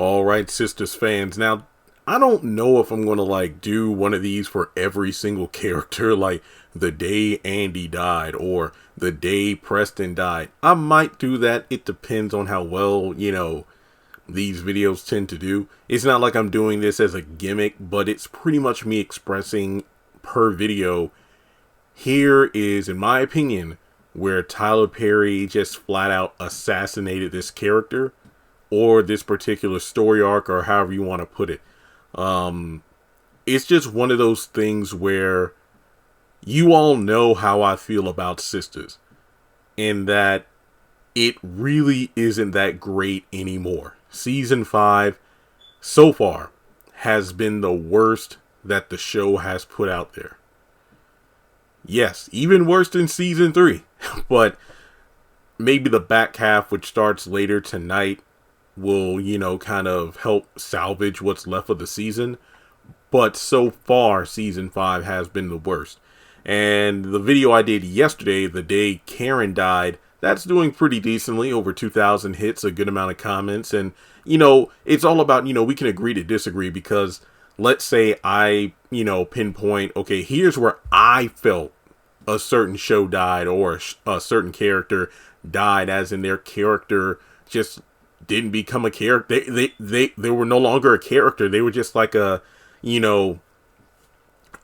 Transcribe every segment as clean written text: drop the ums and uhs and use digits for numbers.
All right, Sistas fans. Now, I don't know if I'm going to do one of these for every single character, like the day Andy died or the day Preston died. I might do that. It depends on how well, these videos tend to do. It's not like I'm doing this as a gimmick, but it's pretty much me expressing per video. Here is, in my opinion, where Tyler Perry just flat out assassinated this character or this particular story arc, or however you want to put it. It's just one of those things where you all know how I feel about Sistas, in that it really isn't that great anymore. Season 5 so far has been the worst that the show has put out there. Yes, even worse than season 3, but maybe the back half, which starts later tonight, will, kind of help salvage what's left of the season. But so far, season 5 has been the worst. And the video I did yesterday, the day Karen died, that's doing pretty decently, over 2,000 hits, a good amount of comments. And, it's all about, we can agree to disagree, because let's say I, pinpoint, okay, here's where I felt a certain show died, or a certain character died, as in their character just didn't become a character. They were no longer a character. They were just like a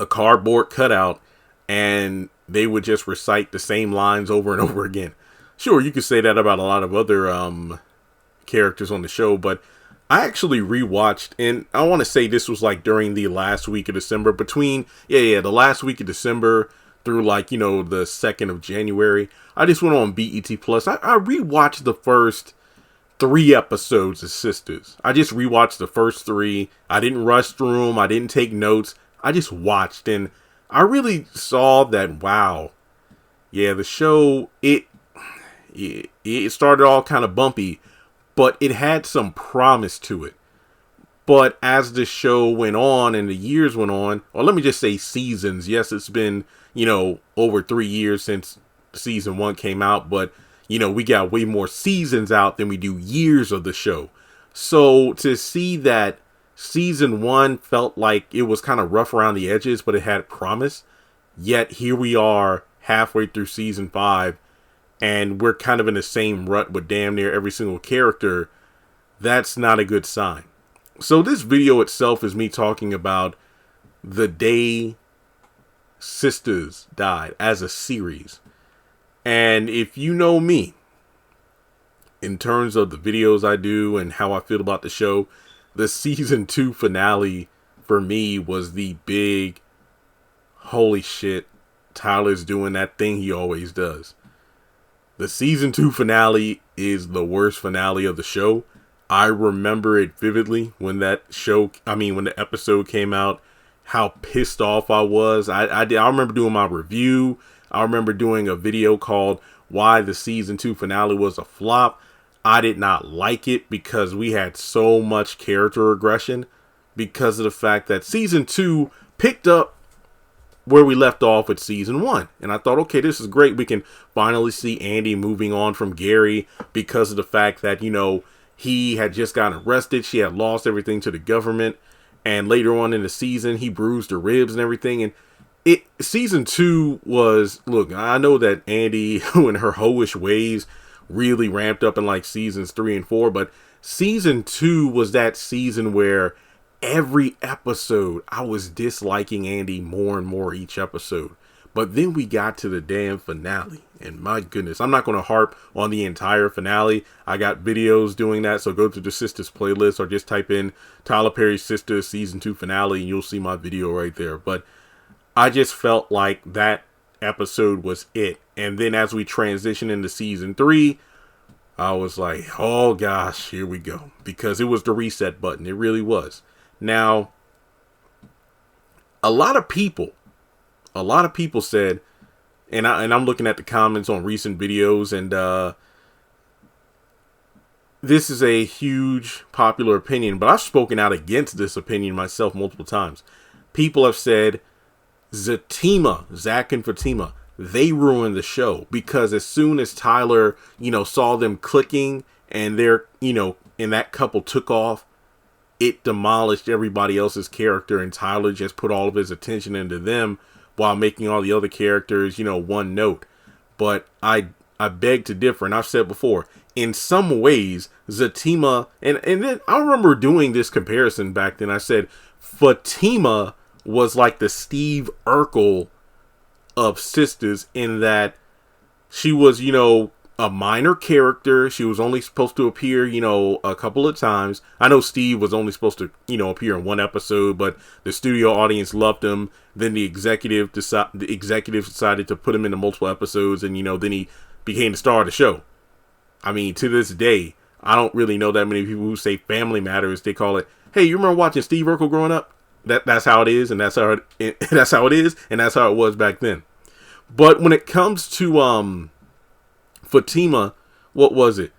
cardboard cutout, and they would just recite the same lines over and over again. Sure, you could say that about a lot of other characters on the show, but I actually rewatched, and I want to say this was during the last week of December, between the last week of December through the 2nd of January. I just went on BET Plus. I rewatched the first 3 episodes of Sistas. I just rewatched the first 3. I didn't rush through them. I didn't take notes. I just watched, and I really saw that, wow, yeah, the show, it started all kind of bumpy, but it had some promise to it. But as the show went on and the years went on, or let me just say seasons. Yes, it's been, over 3 years since season 1 came out, but we got way more seasons out than we do years of the show. So to see that season 1 felt like it was kind of rough around the edges, but it had promise, yet here we are halfway through season 5, and we're kind of in the same rut with damn near every single character. That's not a good sign. So this video itself is me talking about the day Sistas died as a series. And if you know me, in terms of the videos I do and how I feel about the show, the season 2 finale for me was the big, holy shit, Tyler's doing that thing he always does. The season 2 finale is the worst finale of the show. I remember it vividly when when the episode came out, how pissed off I was. I remember doing my review. I remember doing a video called Why the Season 2 Finale Was a Flop. I did not like it because we had so much character regression, because of the fact that season 2 picked up where we left off with season 1. And I thought, okay, this is great. We can finally see Andy moving on from Gary, because of the fact that, he had just gotten arrested. She had lost everything to the government. And later on in the season, he bruised her ribs and everything. And season 2 was, look, I know that Andy and her hoish ways really ramped up in seasons 3 and 4, but season 2 was that season where every episode I was disliking Andy more and more each episode. But then we got to the damn finale, and my goodness, I'm not going to harp on the entire finale. I got videos doing that, so go to the Sistas playlist or just type in Tyler Perry Sistas season 2 finale and you'll see my video right there. But I just felt like that episode was it. And then as we transition into season 3, I was like, oh gosh, here we go. Because it was the reset button. It really was. Now, a lot of people said, and I'm looking at the comments on recent videos, and this is a huge popular opinion, but I've spoken out against this opinion myself multiple times. People have said Zatima, Zach and Fatima, they ruined the show, because as soon as Tyler, saw them clicking and they're, and that couple took off, it demolished everybody else's character, and Tyler just put all of his attention into them while making all the other characters, one note. But I beg to differ, and I've said before, in some ways, Zatima, and then I remember doing this comparison back then. I said Fatima was like the Steve Urkel of Sistas, in that she was, a minor character. She was only supposed to appear, a couple of times. I know Steve was only supposed to, appear in one episode, but the studio audience loved him. Then the executives decided to put him into multiple episodes, and, then he became the star of the show. I mean, to this day, I don't really know that many people who say Family Matters. They call it, hey, you remember watching Steve Urkel growing up? That's how it is, and that's how it is, and that's how it was back then. But when it comes to Fatima, what was it?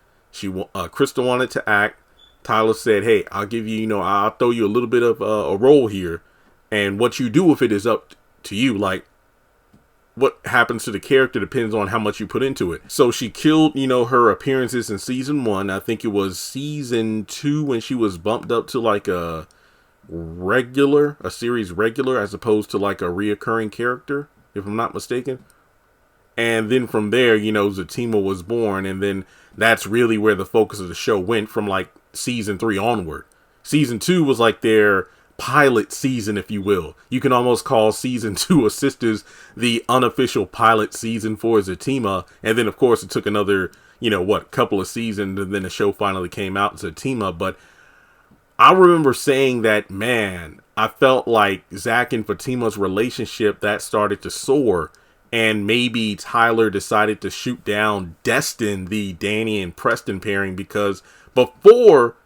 Crystal wanted to act. Tyler said, hey, I'll give you, I'll throw you a little bit of a role here, and what you do with it is up to you. Like, what happens to the character depends on how much you put into it. So she killed, her appearances in season 1. I think it was season 2 when she was bumped up to like a series regular, as opposed to like a reoccurring character, if I'm not mistaken. And then from there, Zatima was born, and then that's really where the focus of the show went from like season 3 onward. Season 2 was like their pilot season, if you will. You can almost call season 2 of Sisters the unofficial pilot season for Zatima. And then, of course, it took another, couple of seasons, and then the show finally came out, Zatima. But I remember saying that, man, I felt like Zach and Fatima's relationship, that started to soar. And maybe Tyler decided to shoot down Destin, the Danny and Preston pairing, because before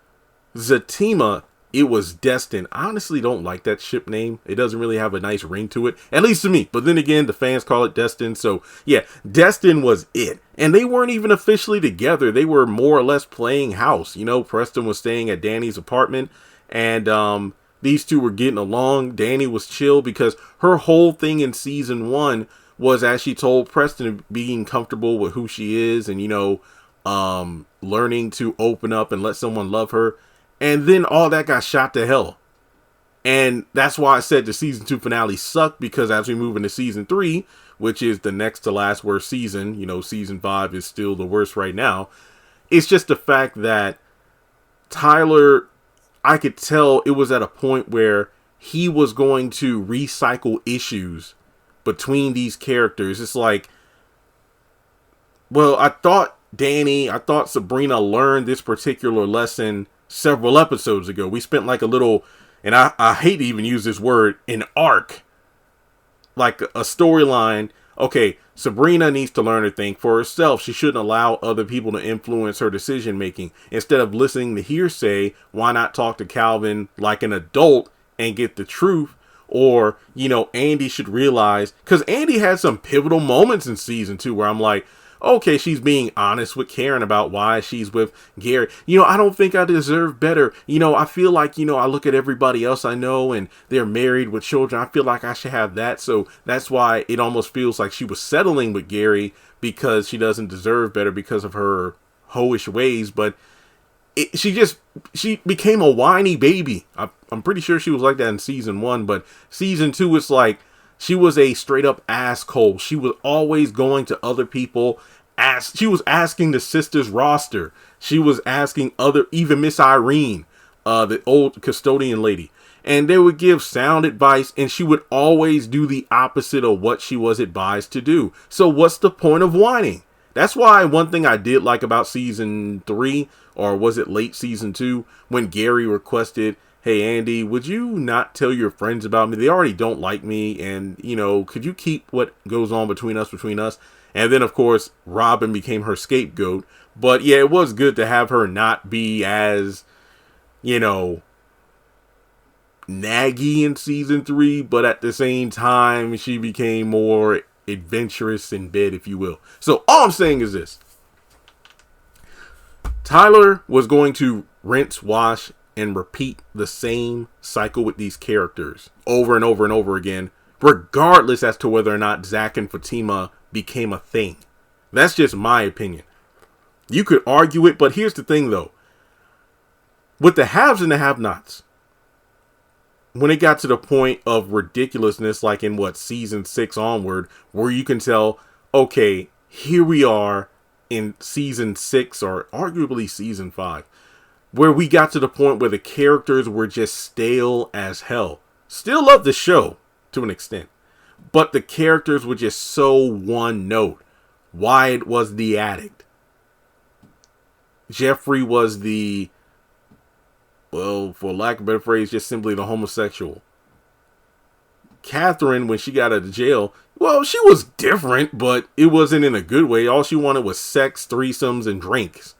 Zatima, it was Destin. I honestly don't like that ship name. It doesn't really have a nice ring to it, at least to me. But then again, the fans call it Destin. So yeah, Destin was it. And they weren't even officially together. They were more or less playing house. Preston was staying at Danny's apartment, and these two were getting along. Danny was chill because her whole thing in season 1 was, as she told Preston, being comfortable with who she is, and, learning to open up and let someone love her. And then all that got shot to hell. And that's why I said the season 2 finale sucked, because as we move into season 3, which is the next to last worst season, season 5 is still the worst right now. It's just the fact that Tyler, I could tell it was at a point where he was going to recycle issues between these characters. It's like, well, I thought Sabrina learned this particular lesson several episodes ago. We spent like a little, and I hate to even use this word, an arc, like a storyline. Okay, Sabrina needs to learn to think for herself. She shouldn't allow other people to influence her decision making. Instead of listening to hearsay, why not talk to Calvin like an adult and get the truth? Or, Andy should realize, because Andy had some pivotal moments in season 2 where I'm like, okay, she's being honest with Karen about why she's with Gary. I don't think I deserve better. I feel like, I look at everybody else I know and they're married with children. I feel like I should have that. So that's why it almost feels like she was settling with Gary, because she doesn't deserve better because of her hoish ways. But she became a whiny baby. I'm pretty sure she was like that in season 1, but season 2, it's like she was a straight up asshole. She was always going to other people. She was asking the sisters roster. She was asking even Miss Irene, the old custodian lady, and they would give sound advice, and she would always do the opposite of what she was advised to do. So what's the point of whining? That's why one thing I did like about season 3, or was it late season 2, when Gary requested, hey, Andy, would you not tell your friends about me? They already don't like me. And, could you keep what goes on between us? And then, of course, Robin became her scapegoat. But yeah, it was good to have her not be as, naggy in season 3. But at the same time, she became more adventurous in bed, if you will. So all I'm saying is this. Tyler was going to rinse, wash, and repeat the same cycle with these characters over and over and over again, regardless as to whether or not Zach and Fatima became a thing. That's just my opinion. You could argue it, but here's the thing though. With the haves and the have-nots, when it got to the point of ridiculousness, like in what, season 6 onward, where you can tell, okay, here we are in season 6 or arguably season 5, where we got to the point where the characters were just stale as hell. Still love the show to an extent, but the characters were just so one note. Wyatt was the addict. Jeffrey was the, well, for lack of a better phrase, just simply the homosexual. Catherine, when she got out of jail, well, she was different, but it wasn't in a good way. All she wanted was sex, threesomes, and drinks.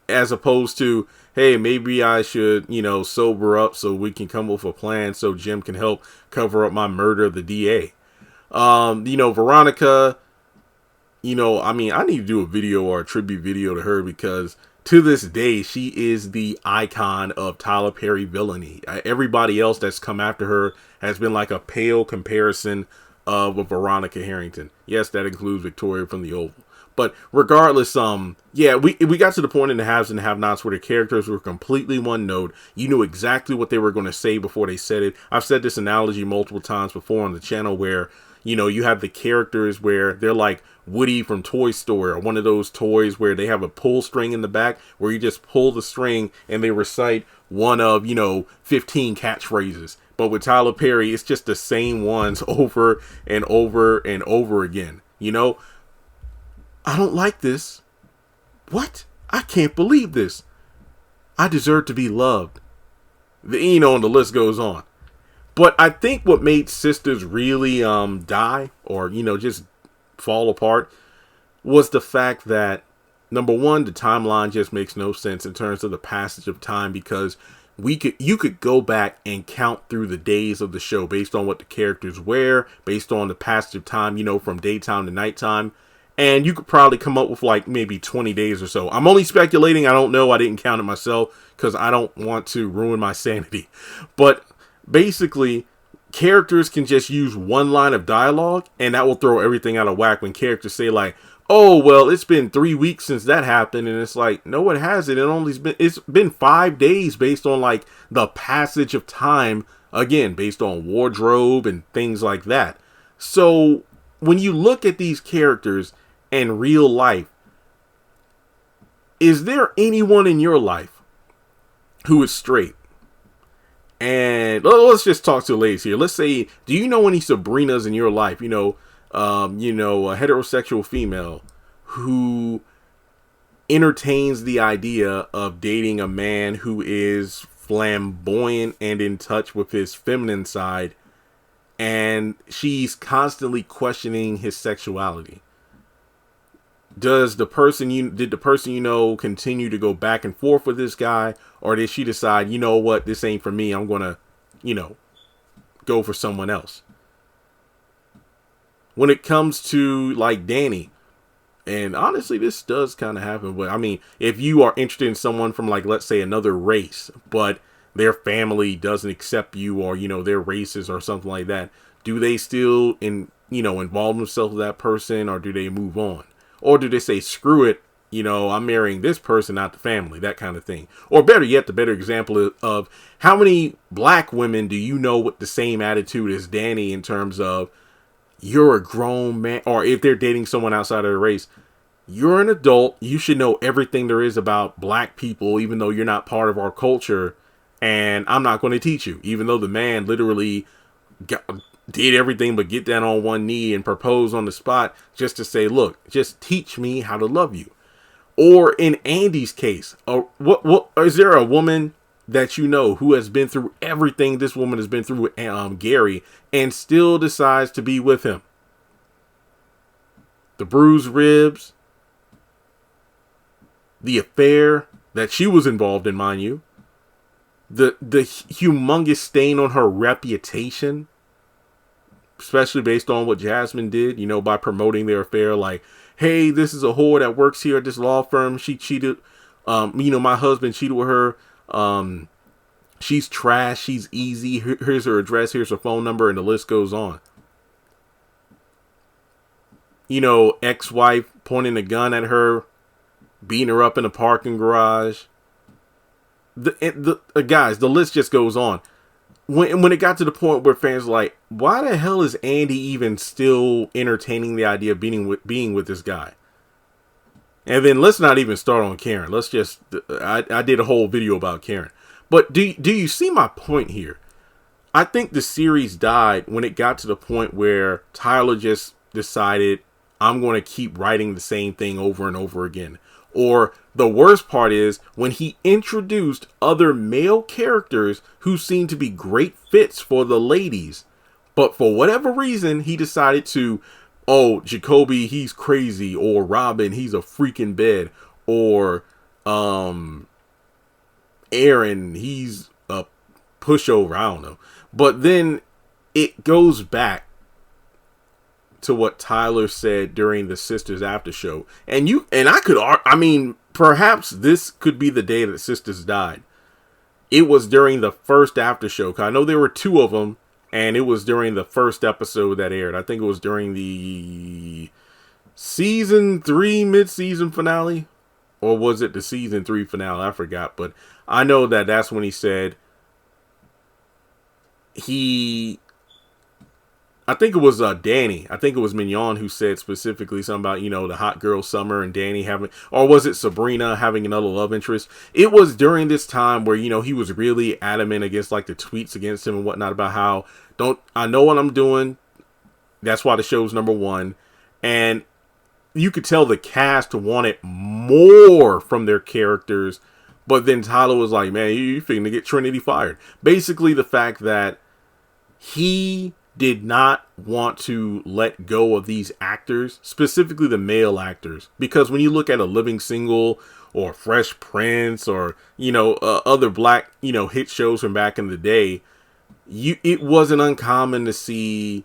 As opposed to, hey, maybe I should, sober up so we can come up with a plan so Jim can help cover up my murder of the DA. Veronica, I need to do a video or a tribute video to her because to this day, she is the icon of Tyler Perry villainy. Everybody else that's come after her has been like a pale comparison of a Veronica Harrington. Yes, that includes Victoria from The Oval. But regardless, we got to the point in the haves and have-nots where the characters were completely one note. You knew exactly what they were going to say before they said it. I've said this analogy multiple times before on the channel where, you have the characters where they're like Woody from Toy Story, or one of those toys where they have a pull string in the back where you just pull the string and they recite one of, 15 catchphrases. But with Tyler Perry, it's just the same ones over and over and over again. I don't like this. What? I can't believe this. I deserve to be loved. And the list goes on. But I think what made Sistas really die or, just fall apart was the fact that, number one, the timeline just makes no sense in terms of the passage of time, because you could go back and count through the days of the show based on what the characters wear, based on the passage of time, from daytime to nighttime. And you could probably come up with like maybe 20 days or so. I'm only speculating. I don't know. I didn't count it myself because I don't want to ruin my sanity. But basically, characters can just use one line of dialogue and that will throw everything out of whack when characters say like, oh, well, it's been 3 weeks since that happened. And it's like, no, it hasn't. It's been 5 days based on like the passage of time. Again, based on wardrobe and things like that. So when you look at these characters in real life, is there anyone in your life who is straight? And let's just talk to the ladies here. Let's say, do you know any Sabrinas in your life? A heterosexual female who entertains the idea of dating a man who is flamboyant and in touch with his feminine side, and she's constantly questioning his sexuality. Did the person continue to go back and forth with this guy, or did she decide, you know what, this ain't for me, I'm gonna, go for someone else? When it comes to like Danny, and honestly, this does kind of happen, but I mean, if you are interested in someone from like, let's say another race, but their family doesn't accept you, or, they're racist or something like that, do they still involve themselves with that person, or do they move on? Or do they say, screw it, I'm marrying this person, not the family, that kind of thing? Or better yet, the better example of how many black women do you know with the same attitude as Danny in terms of, you're a grown man, or if they're dating someone outside of their race, you're an adult, you should know everything there is about black people, even though you're not part of our culture, and I'm not going to teach you, even though the man literally did everything but get down on one knee and propose on the spot just to say, look, just teach me how to love you. Or in Andy's case, what is there a woman that you know who has been through everything this woman has been through with Gary and still decides to be with him? The bruised ribs, the affair that she was involved in, mind you, the humongous stain on her reputation, especially based on what Jasmine did, by promoting their affair. Like, hey, this is a whore that works here at this law firm. She cheated. My husband cheated with her. She's trash. She's easy. Here's her address. Here's her phone number. And the list goes on. Ex-wife pointing a gun at her, beating her up in a parking garage. Guys, the list just goes on. when it got to the point where fans were like, why the hell is Andy even still entertaining the idea of being with this guy? And then let's not even start on Karen. Let's just, I did a whole video about Karen. But do you see my point here? I think the series died when it got to the point where Tyler just decided, I'm going to keep writing the same thing over and over again. Or the worst part is when he introduced other male characters who seemed to be great fits for the ladies. But for whatever reason, he decided to, oh, Jacoby, he's crazy. Or Robin, he's a freaking bed. Or Aaron, he's a pushover. I don't know. But then it goes back to what Tyler said during the Sistas after show. And perhaps this could be the day that Sistas died. It was during the first after show. 'Cause I know there were 2 of them, and it was during the first episode that aired. I think it was during the season 3 mid-season finale, or was it the season 3 finale? I forgot, but I know that that's when he said I think it was Danny. I think it was Mignon who said specifically something about, the hot girl summer and Danny having, or was it Sabrina having another love interest? It was during this time where, he was really adamant against like the tweets against him and whatnot about how, I know what I'm doing. That's why the show's #1. And you could tell the cast wanted more from their characters. But then Tyler was like, man, you finna get Trinity fired. Basically the fact that he did not want to let go of these actors, specifically the male actors, because when you look at a Living Single or Fresh Prince or other black hit shows from back in the day, it wasn't uncommon to see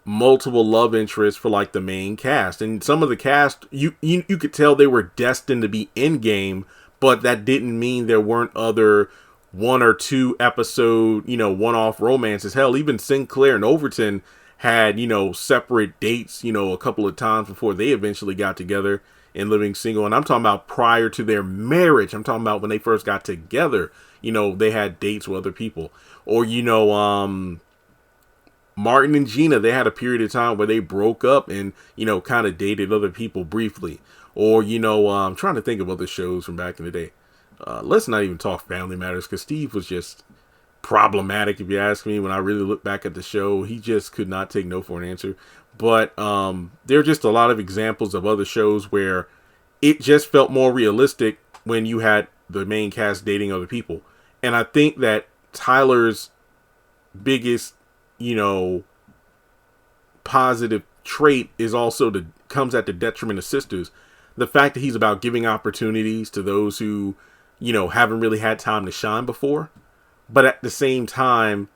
multiple love interests for like the main cast, and some of the cast you could tell they were destined to be in game, but that didn't mean there weren't other 1 or 2 episode, one-off romances. Hell, even Sinclair and Overton had, separate dates, a couple of times before they eventually got together in Living Single. And I'm talking about prior to their marriage. I'm talking about when they first got together, they had dates with other people. Or, Martin and Gina, they had a period of time where they broke up and, kind of dated other people briefly. Or, I'm trying to think of other shows from back in the day. Let's not even talk Family Matters, because Steve was just problematic, if you ask me. When I really look back at the show, he just could not take no for an answer. But there are just a lot of examples of other shows where it just felt more realistic when you had the main cast dating other people. And I think that Tyler's biggest, positive trait is also comes at the detriment of Sisters. The fact that he's about giving opportunities to those who haven't really had time to shine before. But at the same time,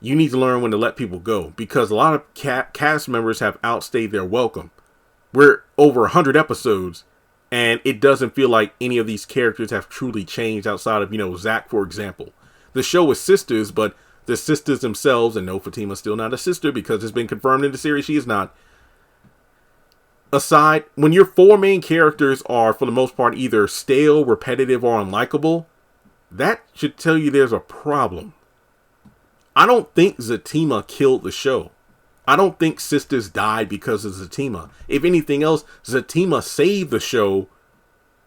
you need to learn when to let people go, because a lot of cast members have outstayed their welcome. We're over 100 episodes, and it doesn't feel like any of these characters have truly changed outside of, Zach, for example. The show is Sisters, but the sisters themselves, and no, Fatima's still not a sister because it's been confirmed in the series she is not. Aside, when your 4 main characters are, for the most part, either stale, repetitive, or unlikable, that should tell you there's a problem. I don't think Zatima killed the show. I don't think Sisters died because of Zatima. If anything else, Zatima saved the show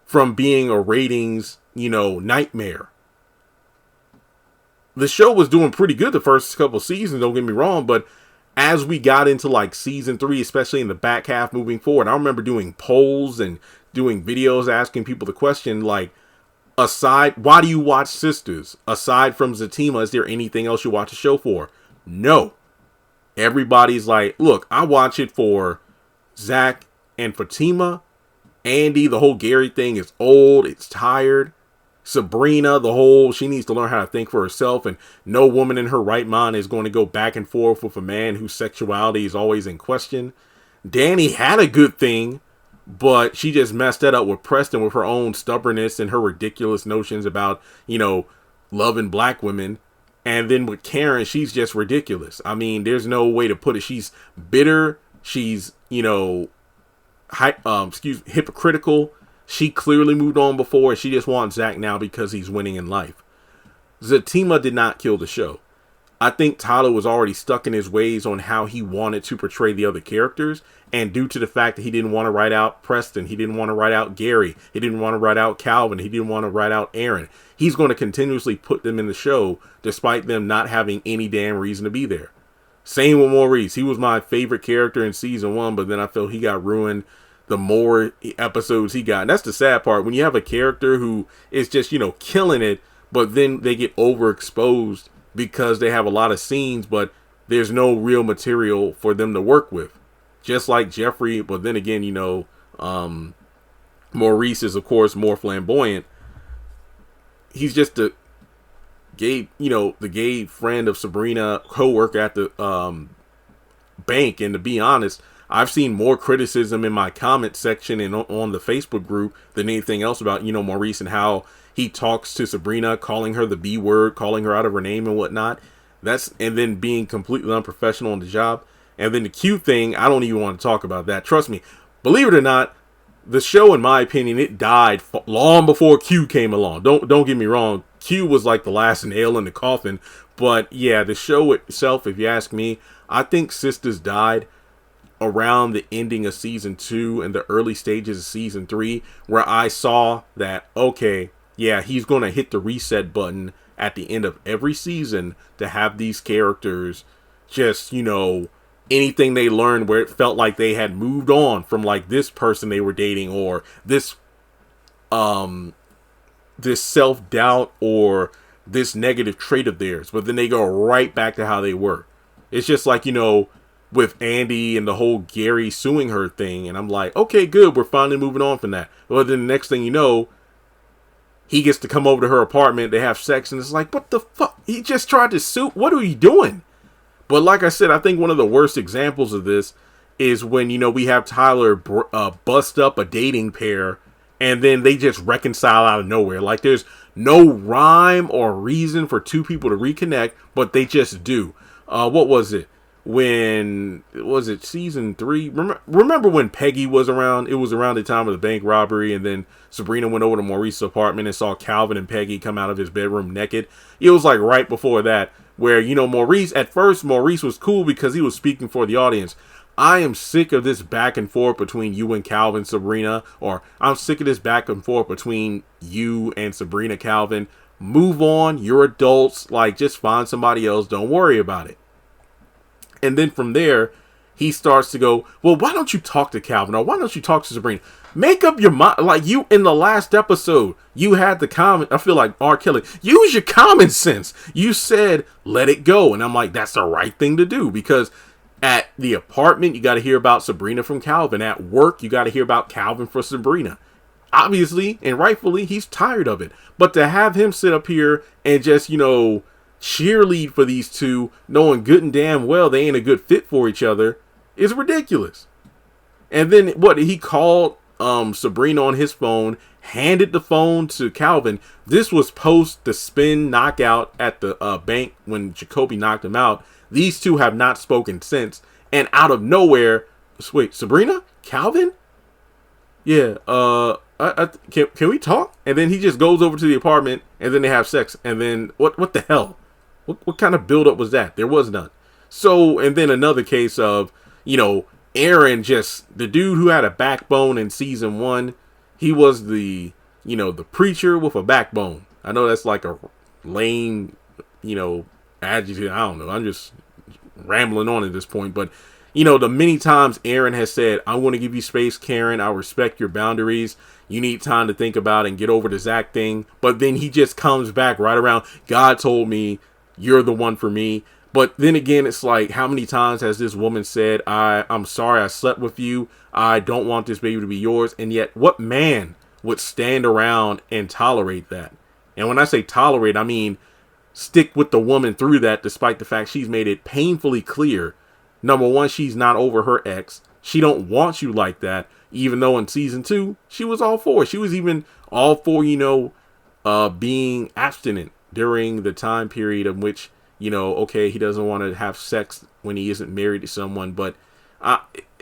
from being a ratings, nightmare. The show was doing pretty good the first couple seasons, don't get me wrong, but as we got into like season 3, especially in the back half moving forward, I remember doing polls and doing videos asking people the question, like, why do you watch Sisters? Aside from Zatima, is there anything else you watch the show for? No. Everybody's like, look, I watch it for Zach and Fatima. Andy, the whole Gary thing is old. It's tired. Sabrina, she needs to learn how to think for herself, and no woman in her right mind is going to go back and forth with a man whose sexuality is always in question. Danny had a good thing, but she just messed that up with Preston with her own stubbornness and her ridiculous notions about, loving black women. And then with Karen, she's just ridiculous. I mean, there's no way to put it. She's bitter. She's, hypocritical. She clearly moved on before, and she just wants Zach now because he's winning in life. Zatima did not kill the show. I think Tyler was already stuck in his ways on how he wanted to portray the other characters. And due to the fact that he didn't want to write out Preston, he didn't want to write out Gary, he didn't want to write out Calvin, he didn't want to write out Aaron, he's going to continuously put them in the show despite them not having any damn reason to be there. Same with Maurice. He was my favorite character in season 1, but then I felt he got ruined the more episodes he got. And that's the sad part. When you have a character who is just, killing it, but then they get overexposed because they have a lot of scenes, but there's no real material for them to work with. Just like Jeffrey, but then again, Maurice is, of course, more flamboyant. He's just the gay friend of Sabrina, co-worker at the bank. And to be honest, I've seen more criticism in my comment section and on the Facebook group than anything else about, Maurice and how he talks to Sabrina, calling her the B word, calling her out of her name and whatnot. And then being completely unprofessional on the job. And then the Q thing, I don't even want to talk about that. Trust me, believe it or not, the show, in my opinion, it died long before Q came along. Don't get me wrong. Q was like the last nail in the coffin. But yeah, the show itself, if you ask me, I think Sistas died around the ending of season 2 and the early stages of season 3, where I saw that, okay, yeah, he's going to hit the reset button at the end of every season to have these characters just, anything they learned where it felt like they had moved on from like this person they were dating, or this self-doubt or this negative trait of theirs, but then they go right back to how they were. It's just like, with Andy and the whole Gary suing her thing, and I'm like, okay, good, we're finally moving on from that. Well, then the next thing you know, he gets to come over to her apartment, they have sex, and it's like, what the fuck? He just tried to sue. What are you doing? But like I said, I think one of the worst examples of this is when, we have Tyler bust up a dating pair, and then they just reconcile out of nowhere. Like, there's no rhyme or reason for two people to reconnect, but they just do. What was it? Was it season 3? Remember when Peggy was around? It was around the time of the bank robbery, and then Sabrina went over to Maurice's apartment and saw Calvin and Peggy come out of his bedroom naked. It was like right before that, where, Maurice was cool because he was speaking for the audience. I am sick of this back and forth between you and Calvin, Sabrina, or I'm sick of this back and forth between you and Sabrina, Calvin. Move on. You're adults. Like, just find somebody else. Don't worry about it. And then from there, he starts to go, well, why don't you talk to Calvin? Or why don't you talk to Sabrina? Make up your mind. Like, you, in the last episode, you had the comment. I feel like R. Kelly. Use your common sense. You said, let it go. And I'm like, that's the right thing to do. Because at the apartment, you got to hear about Sabrina from Calvin. At work, you got to hear about Calvin for Sabrina. Obviously, and rightfully, he's tired of it. But to have him sit up here and just, cheerlead for these two, knowing good and damn well they ain't a good fit for each other, is ridiculous. And then he called Sabrina on his phone, handed the phone to Calvin. This was post the spin knockout at the bank when Jacoby knocked him out. These two have not spoken since, and out of nowhere, wait, Sabrina? Calvin? Yeah, can we talk? And then he just goes over to the apartment, and then they have sex. And then what the hell? What kind of buildup was that? There was none. So, and then another case of, Aaron, just the dude who had a backbone in season 1. He was the preacher with a backbone. I know that's like a lame, adjective. I don't know. I'm just rambling on at this point. But, the many times Aaron has said, I want to give you space, Karen. I respect your boundaries. You need time to think about and get over the Zach thing. But then he just comes back right around. God told me you're the one for me. But then again, it's like, how many times has this woman said, I'm sorry I slept with you. I don't want this baby to be yours. And yet, what man would stand around and tolerate that? And when I say tolerate, I mean stick with the woman through that, despite the fact she's made it painfully clear. Number one, she's not over her ex. She don't want you like that. Even though in season 2, she was all for it. She was even all for, being abstinent during the time period in which, okay, he doesn't want to have sex when he isn't married to someone. But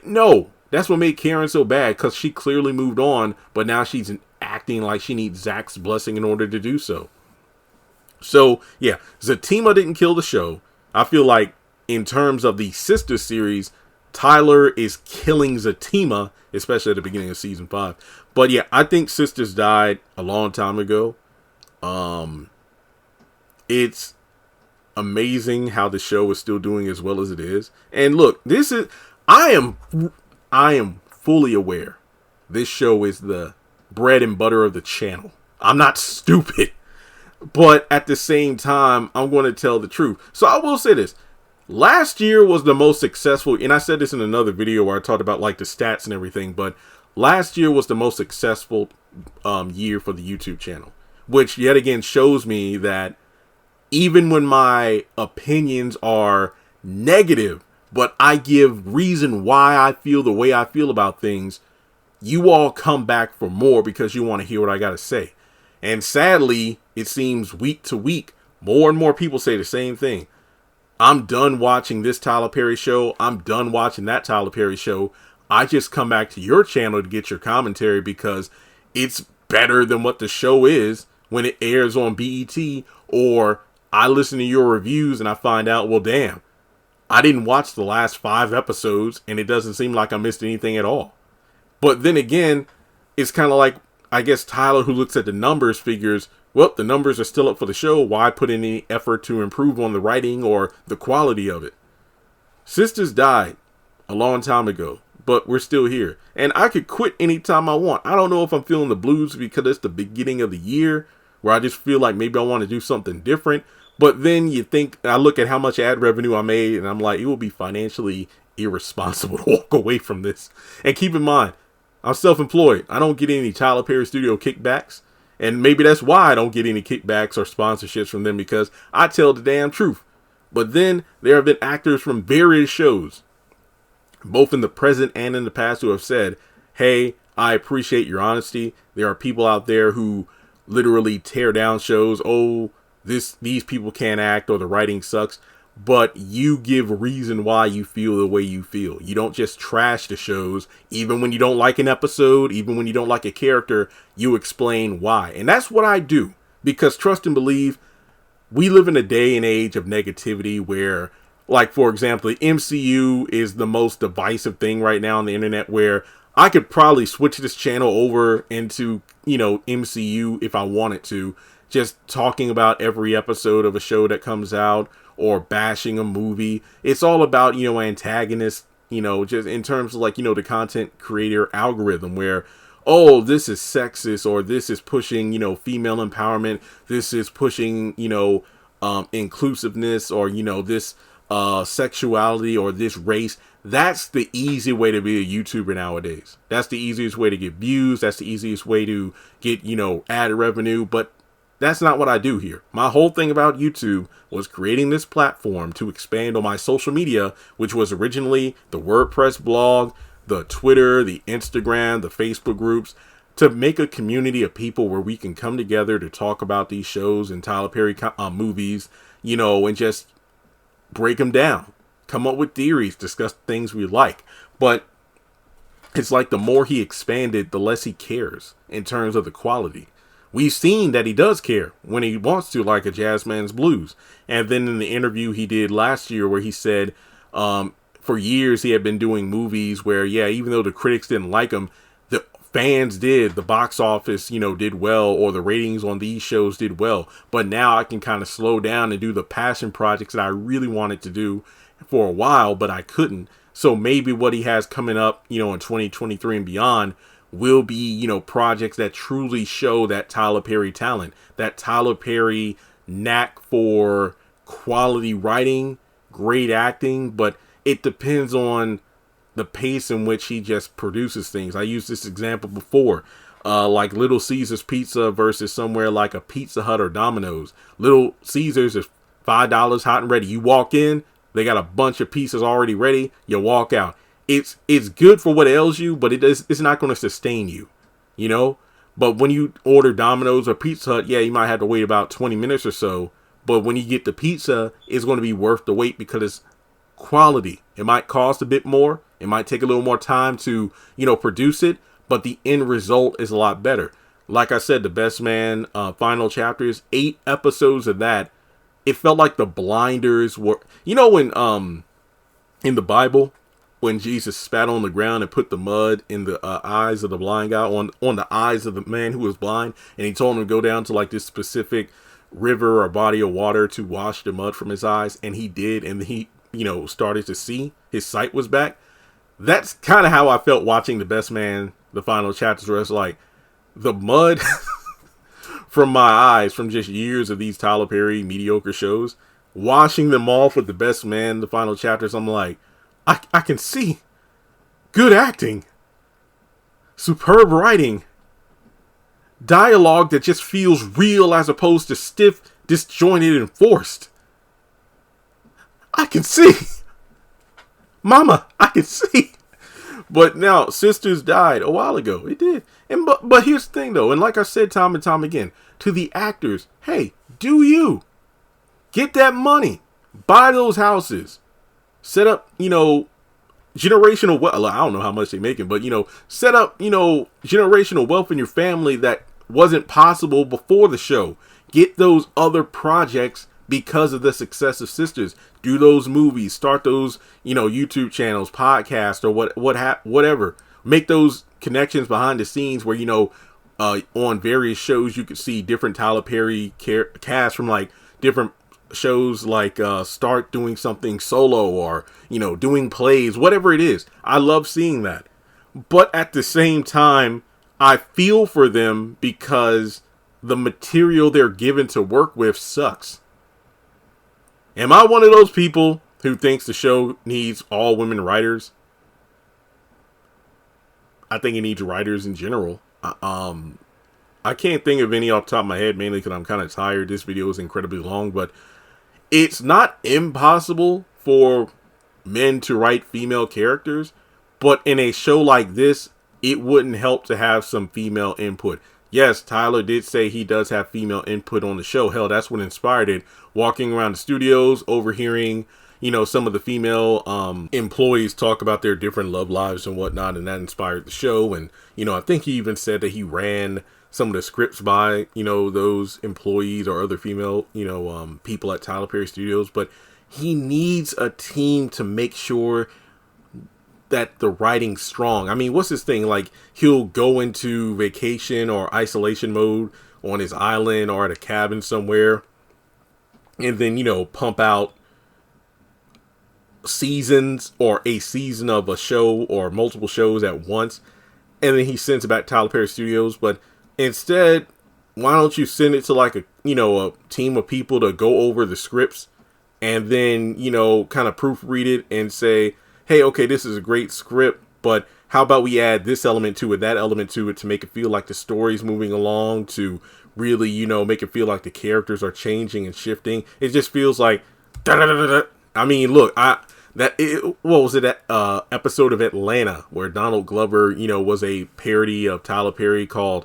no, that's what made Karen so bad, because she clearly moved on, but now she's acting like she needs Zach's blessing in order to do so. So, yeah, Zatima didn't kill the show. I feel like in terms of the Sistas series, Tyler is killing Zatima, especially at the beginning of season 5. But yeah, I think Sistas died a long time ago. It's amazing how the show is still doing as well as it is. And look, I am fully aware this show is the bread and butter of the channel. I'm not stupid. But at the same time, I'm going to tell the truth. So I will say this. Last year was the most successful, and I said this in another video where I talked about like the stats and everything, but last year was the most successful year for the YouTube channel, which yet again shows me that even when my opinions are negative, but I give reason why I feel the way I feel about things, you all come back for more because you want to hear what I got to say. And sadly, it seems week to week, more and more people say the same thing. I'm done watching this Tyler Perry show. I'm done watching that Tyler Perry show. I just come back to your channel to get your commentary because it's better than what the show is when it airs on BET, or I listen to your reviews and I find out, well, damn, I didn't watch the last 5 episodes and it doesn't seem like I missed anything at all. But then again, it's kind of like, I guess Tyler, who looks at the numbers, figures, well, the numbers are still up for the show. Why put in any effort to improve on the writing or the quality of it? Sistas died a long time ago, but we're still here. And I could quit anytime I want. I don't know if I'm feeling the blues because it's the beginning of the year where I just feel like maybe I want to do something different. But then you think, I look at how much ad revenue I made and I'm like, it will be financially irresponsible to walk away from this. And keep in mind, I'm self-employed. I don't get any Tyler Perry Studio kickbacks. And maybe that's why I don't get any kickbacks or sponsorships from them, because I tell the damn truth. But then there have been actors from various shows, both in the present and in the past, who have said, hey, I appreciate your honesty. There are people out there who literally tear down shows. Oh, these people can't act, or the writing sucks. But you give reason why you feel the way you feel. You don't just trash the shows. Even when you don't like an episode, even when you don't like a character, you explain why. And that's what I do. Because trust and believe, we live in a day and age of negativity where, like, for example, the MCU is the most divisive thing right now on the internet, where I could probably switch this channel over into, MCU if I wanted to. Just talking about every episode of a show that comes out, or bashing a movie. It's all about, antagonists, just in terms of like, the content creator algorithm where, oh, this is sexist, or this is pushing, female empowerment. This is pushing, inclusiveness, or, this sexuality, or this race. That's the easy way to be a YouTuber nowadays. That's the easiest way to get views. That's the easiest way to get, ad revenue. But that's not what I do here. My whole thing about YouTube was creating this platform to expand on my social media, which was originally the WordPress blog, the Twitter, the Instagram, the Facebook groups, to make a community of people where we can come together to talk about these shows and Tyler Perry movies, and just break them down, come up with theories, discuss things we like. But it's like the more he expanded, the less he cares in terms of the quality. We've seen that he does care when he wants to, like a Jazzman's Blues. And then in the interview he did last year where he said for years he had been doing movies where, yeah, even though the critics didn't like them, the fans did. The box office, did well, or the ratings on these shows did well. But now I can kind of slow down and do the passion projects that I really wanted to do for a while, but I couldn't. So maybe what he has coming up, in 2023 and beyond will be, projects that truly show that Tyler Perry talent, that Tyler Perry knack for quality writing, great acting, but it depends on the pace in which he just produces things. I used this example before, like Little Caesars Pizza versus somewhere like a Pizza Hut or Domino's. Little Caesars is $5 hot and ready. You walk in, they got a bunch of pizzas already ready, you walk out. It's good for what ails you, but it's not going to sustain you, But when you order Domino's or Pizza Hut, yeah, you might have to wait about 20 minutes or so. But when you get the pizza, it's going to be worth the wait because it's quality. It might cost a bit more. It might take a little more time to, produce it. But the end result is a lot better. Like I said, The Best Man, final chapters, 8 episodes of that it felt like the blinders were, when in the Bible, when Jesus spat on the ground and put the mud in the eyes of the blind guy, on the eyes of the man who was blind, and he told him to go down to like this specific river or body of water to wash the mud from his eyes, and he did, and he started to see, his sight was back. That's kind of how I felt watching The Best Man, the final chapters, where it's like the mud from my eyes from just years of these Tyler Perry mediocre shows, washing them off with The Best Man, the final chapters. I'm like, I can see good acting, superb writing, dialogue that just feels real as opposed to stiff, disjointed, and forced. I can see. Mama, I can see. But now, Sistas died a while ago. It did. And but here's the thing, though. And like I said time and time again, to the actors, hey, do you. Get that money. Buy those houses. Set up, generational wealth. I don't know how much they're making, but, set up, generational wealth in your family that wasn't possible before the show. Get those other projects because of the success of Sistas. Do those movies. Start those, YouTube channels, podcasts, or whatever. Make those connections behind the scenes where, on various shows you could see different Tyler Perry cast from like different shows, like start doing something solo or doing plays, whatever it is. I love seeing that, but at the same time I feel for them because the material they're given to work with sucks. Am I one of those people who thinks the show needs all women writers? I think it needs writers in general. I can't think of any off the top of my head, mainly because I'm kind of tired. This video is incredibly long, but it's not impossible for men to write female characters, but in a show like this, it wouldn't help to have some female input. Yes, Tyler did say he does have female input on the show. Hell, that's what inspired it. Walking around the studios, overhearing, some of the female employees talk about their different love lives and whatnot, and that inspired the show. And, I think he even said that he ran some of the scripts by, those employees or other female, people at Tyler Perry Studios. But he needs a team to make sure that the writing's strong. I mean, what's his thing? Like, he'll go into vacation or isolation mode on his island or at a cabin somewhere, and then, pump out seasons or a season of a show or multiple shows at once, and then he sends it back to Tyler Perry Studios. But instead, why don't you send it to like a team of people to go over the scripts and then, kind of proofread it and say, hey, okay, this is a great script, but how about we add this element to it, that element to it, to make it feel like the story's moving along, to really, make it feel like the characters are changing and shifting. It just feels like, I mean, look, what was it, that episode of Atlanta where Donald Glover, was a parody of Tyler Perry called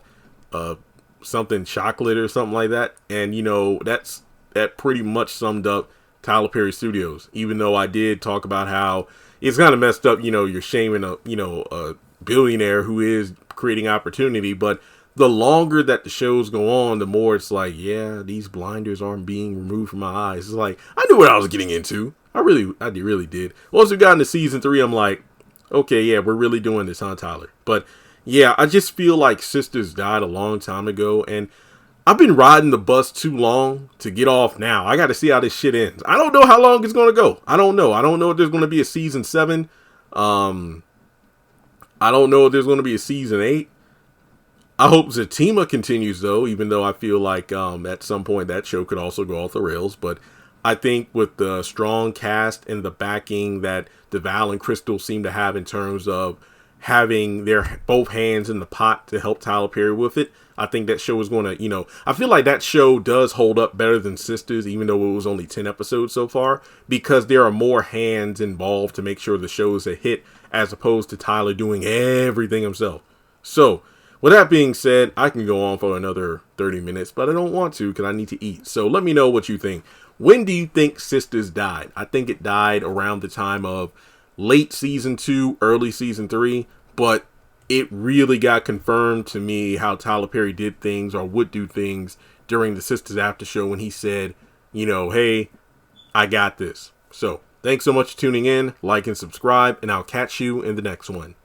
something chocolate or something like that. And, that pretty much summed up Tyler Perry Studios, even though I did talk about how it's kind of messed up, you're shaming a billionaire who is creating opportunity. But the longer that the shows go on, the more it's like, yeah, these blinders aren't being removed from my eyes. It's like, I knew what I was getting into. I really did. Once we got into season 3, I'm like, okay, yeah, we're really doing this, huh, Tyler? But yeah, I just feel like Sistas died a long time ago, and I've been riding the bus too long to get off now. I got to see how this shit ends. I don't know how long it's going to go. I don't know. I don't know if there's going to be a season 7. I don't know if there's going to be a season 8. I hope Zatima continues, though, even though I feel like at some point that show could also go off the rails. But I think with the strong cast and the backing that DeVal and Crystal seem to have in terms of having their both hands in the pot to help Tyler Perry with it, I think that show is going to, I feel like that show does hold up better than Sistas, even though it was only 10 episodes so far, because there are more hands involved to make sure the show is a hit, as opposed to Tyler doing everything himself. So, with that being said, I can go on for another 30 minutes, but I don't want to because I need to eat. So let me know what you think. When do you think Sistas died? I think it died around the time of late season 2, early season 3, but it really got confirmed to me how Tyler Perry did things or would do things during the Sistas after show when he said, hey, I got this. So thanks so much for tuning in. Like and subscribe, and I'll catch you in the next one.